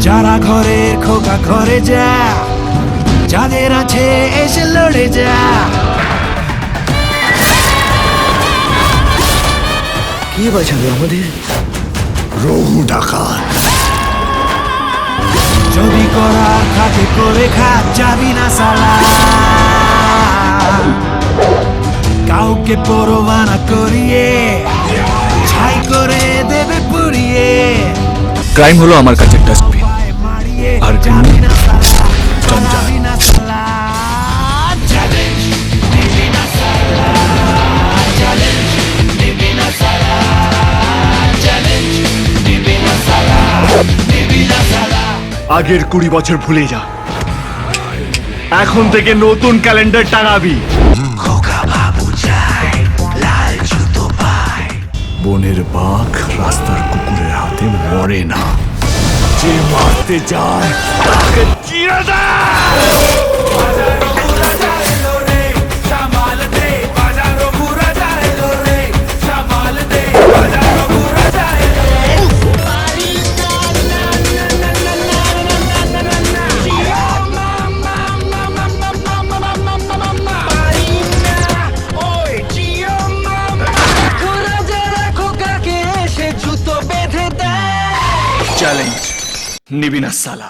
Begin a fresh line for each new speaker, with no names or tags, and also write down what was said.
যারা ঘরের খোকা ঘরে যা, যাদের আছে এসে লড়ে যা।
কে বাঁচাবে আমাদের?
রঘু ডাকাত।
যদি করার থাকে করে খা, যাবি না সালা। কাউকে পরোয়া না করিয়ে ছাই করে দেবে পুড়িয়ে।
ক্রাইম হলো আমার কাছে ডাস্টবিন,
মারিয়ে
আর
যাবি না সালা,
জঞ্জাল।
যাবি না সালা। চ্যালেঞ্জ নিবি না সালা, চ্যালেঞ্জ নিবি না সালা, চ্যালেঞ্জ নিবি না সালা, নিবি না সালা।
আগের 20 বছর ভুলে যা, এখন থেকে নতুন ক্যালেন্ডার টাঙাবি।
খোকা বাবু চাই লাল জুতো পায়।
বনের বাঘ রাস্তার কুকুরের হাতে মরে না, যে মারতে যায় তাকে চিরে দেয়।
চ্যালেঞ্জ নিবি না সালা।